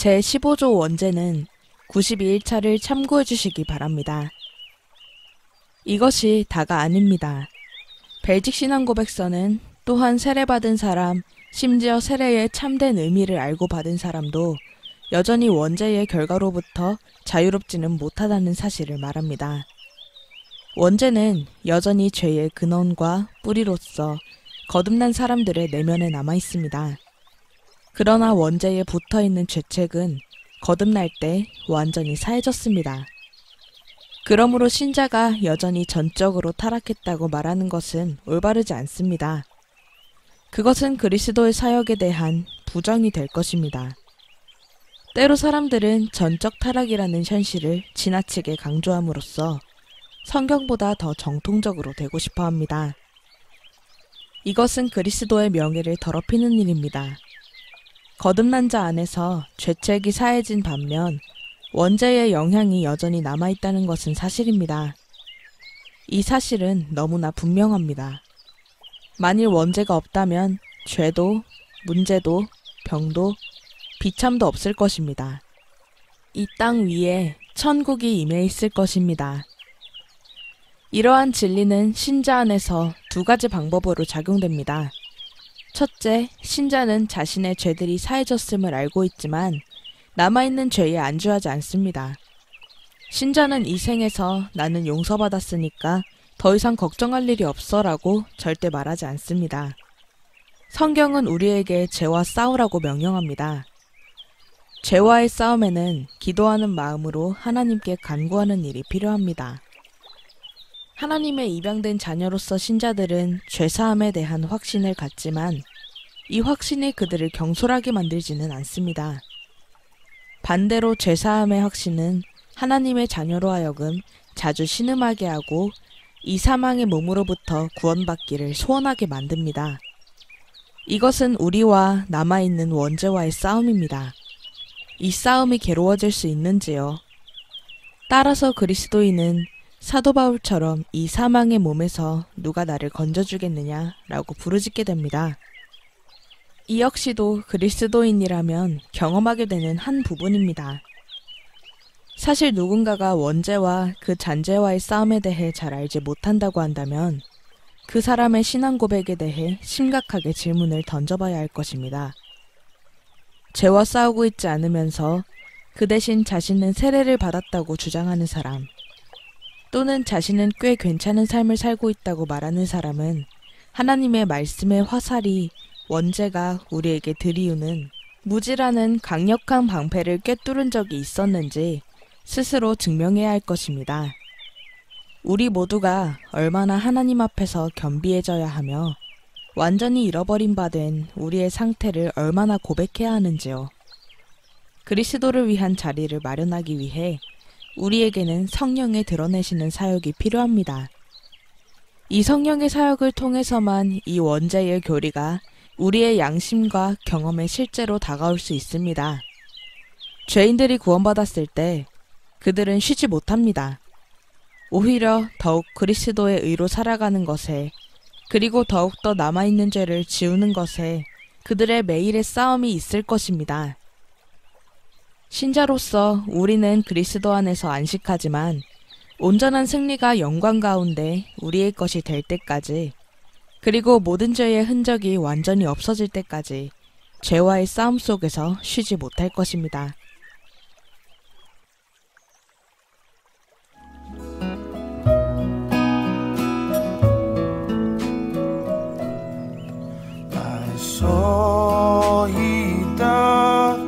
제15조 원제는 92일차를 참고해 주시기 바랍니다. 이것이 다가 아닙니다. 벨직 신앙고백서는 또한 세례받은 사람, 심지어 세례의 참된 의미를 알고 받은 사람도 여전히 원죄의 결과로부터 자유롭지는 못하다는 사실을 말합니다. 원죄는 여전히 죄의 근원과 뿌리로서 거듭난 사람들의 내면에 남아 있습니다. 그러나 원죄에 붙어있는 죄책은 거듭날 때 완전히 사해졌습니다. 그러므로 신자가 여전히 전적으로 타락했다고 말하는 것은 올바르지 않습니다. 그것은 그리스도의 사역에 대한 부정이 될 것입니다. 때로 사람들은 전적 타락이라는 현실을 지나치게 강조함으로써 성경보다 더 정통적으로 되고 싶어 합니다. 이것은 그리스도의 명예를 더럽히는 일입니다. 거듭난 자 안에서 죄책이 사해진 반면 원죄의 영향이 여전히 남아있다는 것은 사실입니다. 이 사실은 너무나 분명합니다. 만일 원죄가 없다면 죄도, 문제도, 병도, 비참도 없을 것입니다. 이 땅 위에 천국이 임해 있을 것입니다. 이러한 진리는 신자 안에서 두 가지 방법으로 작용됩니다. 첫째, 신자는 자신의 죄들이 사해졌음을 알고 있지만 남아있는 죄에 안주하지 않습니다. 신자는 이 생에서 나는 용서받았으니까 더 이상 걱정할 일이 없어 라고 절대 말하지 않습니다. 성경은 우리에게 죄와 싸우라고 명령합니다. 죄와의 싸움에는 기도하는 마음으로 하나님께 간구하는 일이 필요합니다. 하나님의 입양된 자녀로서 신자들은 죄사함에 대한 확신을 갖지만 이 확신이 그들을 경솔하게 만들지는 않습니다. 반대로 죄사함의 확신은 하나님의 자녀로 하여금 자주 신음하게 하고 이 사망의 몸으로부터 구원받기를 소원하게 만듭니다. 이것은 우리와 남아있는 원죄와의 싸움입니다. 이 싸움이 괴로워질 수 있는지요? 따라서 그리스도인은 사도 바울처럼 이 사망의 몸에서 누가 나를 건져주겠느냐 라고 부르짖게 됩니다. 이 역시도 그리스도인이라면 경험하게 되는 한 부분입니다. 사실 누군가가 원죄와 그 잔죄와의 싸움에 대해 잘 알지 못한다고 한다면 그 사람의 신앙 고백에 대해 심각하게 질문을 던져봐야 할 것입니다. 죄와 싸우고 있지 않으면서 그 대신 자신은 세례를 받았다고 주장하는 사람, 또는 자신은 꽤 괜찮은 삶을 살고 있다고 말하는 사람은 하나님의 말씀의 화살이 원죄가 우리에게 들이우는 무지라는 강력한 방패를 꿰뚫은 적이 있었는지 스스로 증명해야 할 것입니다. 우리 모두가 얼마나 하나님 앞에서 겸비해져야 하며 완전히 잃어버린 바 된 우리의 상태를 얼마나 고백해야 하는지요. 그리스도를 위한 자리를 마련하기 위해 우리에게는 성령의 드러내시는 사역이 필요합니다. 이 성령의 사역을 통해서만 이 원죄의 교리가 우리의 양심과 경험에 실제로 다가올 수 있습니다. 죄인들이 구원받았을 때 그들은 쉬지 못합니다. 오히려 더욱 그리스도의 의로 살아가는 것에, 그리고 더욱더 남아있는 죄를 지우는 것에 그들의 매일의 싸움이 있을 것입니다. 신자로서 우리는 그리스도 안에서 안식하지만 온전한 승리가 영광 가운데 우리의 것이 될 때까지, 그리고 모든 죄의 흔적이 완전히 없어질 때까지 죄와의 싸움 속에서 쉬지 못할 것입니다. So he doth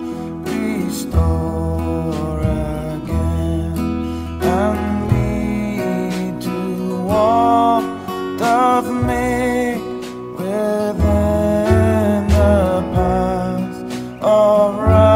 restore again, and me to walk doth make within the path of righteousness.